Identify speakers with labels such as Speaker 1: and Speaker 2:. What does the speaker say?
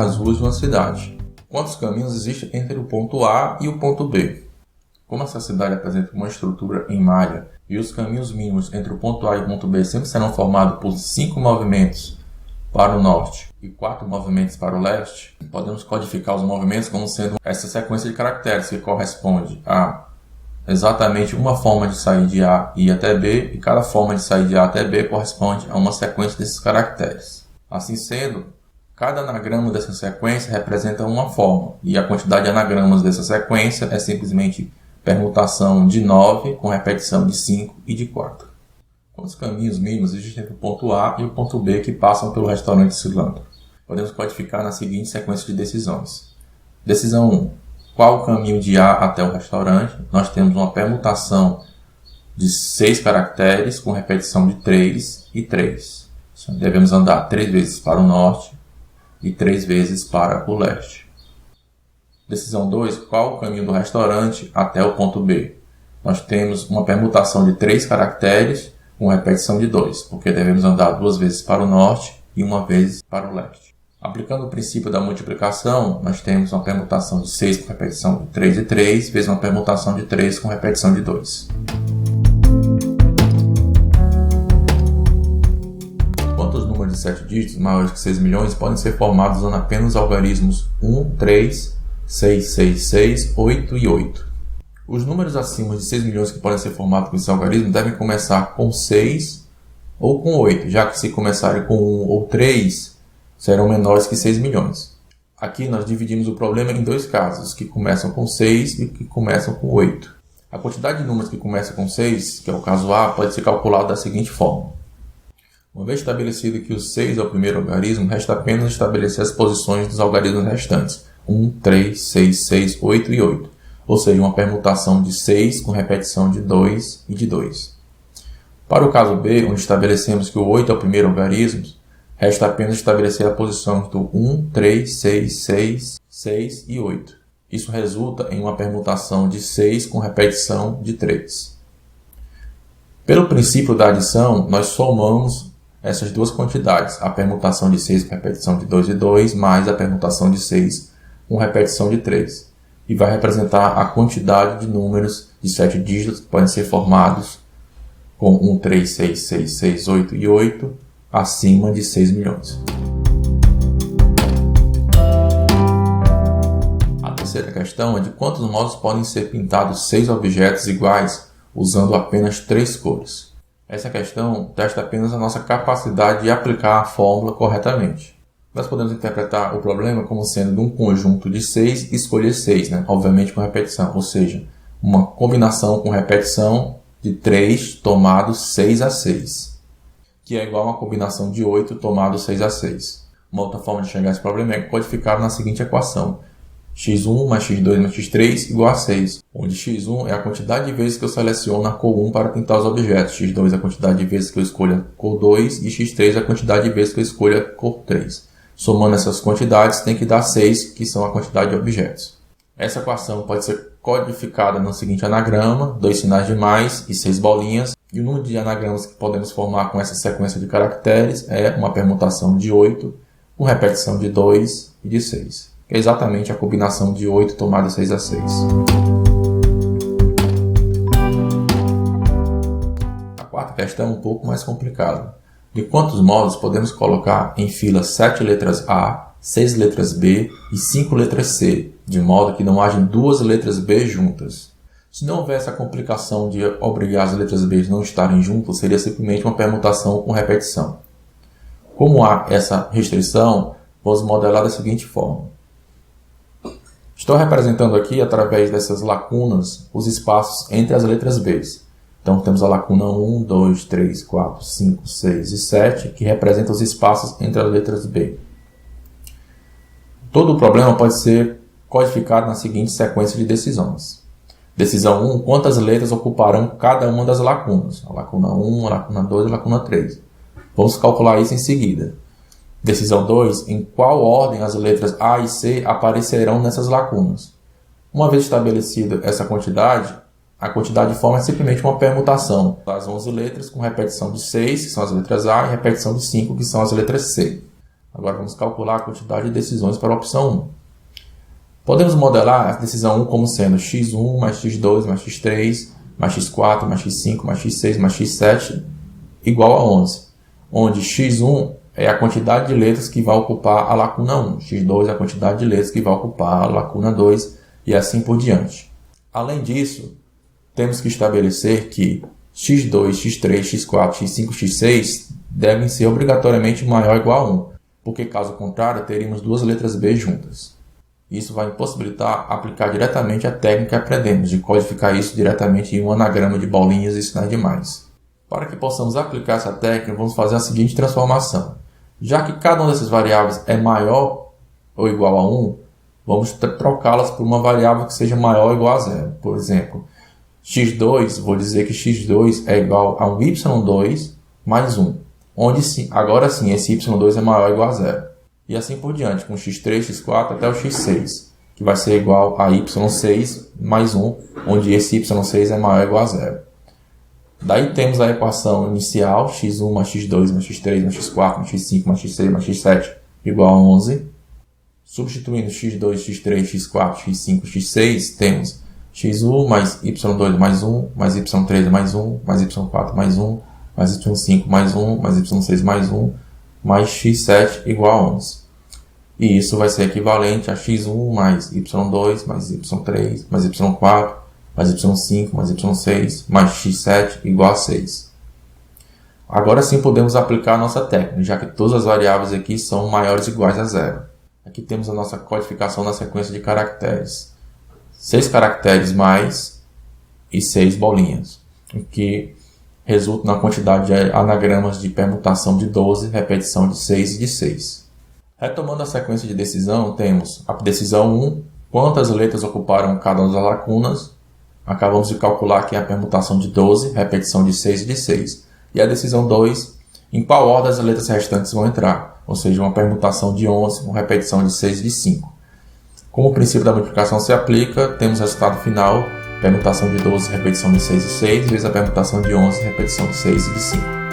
Speaker 1: das ruas de uma cidade. Quantos caminhos existem entre o ponto A e o ponto B? Como essa cidade apresenta uma estrutura em malha e os caminhos mínimos entre o ponto A e o ponto B sempre serão formados por 5 movimentos para o norte e 4 movimentos para o leste, podemos codificar os movimentos como sendo essa sequência de caracteres que corresponde a exatamente uma forma de sair de A e ir até B, e cada forma de sair de A até B corresponde a uma sequência desses caracteres. Assim sendo, cada anagrama dessa sequência representa uma forma, e a quantidade de anagramas dessa sequência é simplesmente permutação de 9 com repetição de 5 e de 4. Quantos caminhos mínimos existem entre o ponto A e o ponto B que passam pelo restaurante Cilantro? Podemos codificar na seguinte sequência de decisões. Decisão 1. Qual o caminho de A até o restaurante? Nós temos uma permutação de 6 caracteres com repetição de 3 e 3. Devemos andar 3 vezes para o norte e 3 vezes para o leste. Decisão 2. Qual o caminho do restaurante até o ponto B? Nós temos uma permutação de 3 caracteres com repetição de 2, porque devemos andar 2 vezes para o norte e 1 vez para o leste. Aplicando o princípio da multiplicação, nós temos uma permutação de 6 com repetição de 3 e 3, vezes uma permutação de 3 com repetição de 2. Quantos números de 7 dígitos maiores que 6 milhões podem ser formados usando apenas os algarismos 1, 3, 6, 6, 6, 8 e 8? Os números acima de 6 milhões que podem ser formados com esse algarismo devem começar com 6 ou com 8, já que se começarem com 1 ou 3, serão menores que 6 milhões. Aqui nós dividimos o problema em 2 casos, que começam com 6 e que começam com 8. A quantidade de números que começa com 6, que é o caso A, pode ser calculada da seguinte forma. Uma vez estabelecido que o 6 é o primeiro algarismo, resta apenas estabelecer as posições dos algarismos restantes, 1, 3, 6, 6, 8 e 8, ou seja, uma permutação de 6 com repetição de 2 e de 2. Para o caso B, onde estabelecemos que o 8 é o primeiro algarismo, resta apenas estabelecer a posição do 1, 3, 6, 6, 6 e 8. Isso resulta em uma permutação de 6 com repetição de 3. Pelo princípio da adição, nós somamos essas duas quantidades, a permutação de 6 com repetição de 2 e 2, mais a permutação de 6 com repetição de 3. E vai representar a quantidade de números de 7 dígitos que podem ser formados com 1, 3, 6, 6, 6, 8 e 8, acima de 6 milhões. A terceira questão é de quantos modos podem ser pintados 6 objetos iguais usando apenas 3 cores. Essa questão testa apenas a nossa capacidade de aplicar a fórmula corretamente. Nós podemos interpretar o problema como sendo de um conjunto de 6 e escolher 6, obviamente com repetição, ou seja, uma combinação com repetição de 3 tomado 6 a 6. Que é igual a uma combinação de 8 tomado 6 a 6. Uma outra forma de chegar a esse problema é codificado na seguinte equação. x1 mais x2 mais x3 igual a 6, onde x1 é a quantidade de vezes que eu seleciono a cor 1 para pintar os objetos, x2 é a quantidade de vezes que eu escolho a cor 2 e x3 é a quantidade de vezes que eu escolho a cor 3. Somando essas quantidades tem que dar 6, que são a quantidade de objetos. Essa equação pode ser codificada no seguinte anagrama, 2 sinais de mais e 6 bolinhas. E o número de anagramas que podemos formar com essa sequência de caracteres é uma permutação de 8 com repetição de 2 e de 6, que é exatamente a combinação de 8 tomada 6 a 6. A quarta questão é um pouco mais complicada. De quantos modos podemos colocar em fila 7 letras A, 6 letras B e 5 letras C, de modo que não haja 2 letras B juntas? Se não houvesse a complicação de obrigar as letras B a não estarem juntas, seria simplesmente uma permutação com repetição. Como há essa restrição, vamos modelar da seguinte forma. Estou representando aqui, através dessas lacunas, os espaços entre as letras B. Então, temos a lacuna 1, 2, 3, 4, 5, 6 e 7, que representam os espaços entre as letras B. Todo o problema pode ser codificado na seguinte sequência de decisões. Decisão 1, quantas letras ocuparão cada uma das lacunas? A lacuna 1, a lacuna 2 e a lacuna 3. Vamos calcular isso em seguida. Decisão 2, em qual ordem as letras A e C aparecerão nessas lacunas? Uma vez estabelecida essa quantidade, a quantidade de forma é simplesmente uma permutação das 11 letras com repetição de 6, que são as letras A, e repetição de 5, que são as letras C. Agora vamos calcular a quantidade de decisões para a opção 1. Podemos modelar a decisão 1 como sendo x1 mais x2 mais x3 mais x4 mais x5 mais x6 mais x7 igual a 11, onde x1 é a quantidade de letras que vai ocupar a lacuna 1, x2 é a quantidade de letras que vai ocupar a lacuna 2 e assim por diante. Além disso, temos que estabelecer que x2, x3, x4, x5, x6 devem ser obrigatoriamente maior ou igual a 1, porque caso contrário teríamos duas letras B juntas. Isso vai impossibilitar aplicar diretamente a técnica que aprendemos, de codificar isso diretamente em um anagrama de bolinhas e sinais de mais. Para que possamos aplicar essa técnica, vamos fazer a seguinte transformação. Já que cada uma dessas variáveis é maior ou igual a 1, vamos trocá-las por uma variável que seja maior ou igual a 0. Por exemplo, x2, vou dizer que x2 é igual a um y2 mais 1, onde sim, agora sim esse y2 é maior ou igual a 0. E assim por diante, com x3, x4 até o x6, que vai ser igual a y6 mais 1, onde esse y6 é maior ou igual a 0. Daí temos a equação inicial, x1 mais x2 mais x3 mais x4 mais x5 mais x6 mais x7 igual a 11. Substituindo x2, x3, x4, x5, x6, temos x1 mais y2 mais 1, mais y3 mais 1, mais y4 mais 1, mais y5 mais 1, mais y6 mais 1, mais x7 igual a 11. E isso vai ser equivalente a x1 mais y2 mais y3 mais y4 mais y5 mais y6 mais x7 igual a 6. Agora sim podemos aplicar a nossa técnica, já que todas as variáveis aqui são maiores ou iguais a 0. Aqui temos a nossa codificação na sequência de caracteres. 6 caracteres mais e 6 bolinhas, o que resulta na quantidade de anagramas de permutação de 12, repetição de 6 e de 6. Retomando a sequência de decisão, temos a decisão 1, quantas letras ocuparam cada uma das lacunas. Acabamos de calcular aqui a permutação de 12, repetição de 6 e de 6. E a decisão 2, em qual ordem as letras restantes vão entrar, ou seja, uma permutação de 11, uma repetição de 6 e de 5. Como o princípio da multiplicação se aplica, temos o resultado final, permutação de 12, repetição de 6 e 6, vezes a permutação de 11, repetição de 6 e de 5.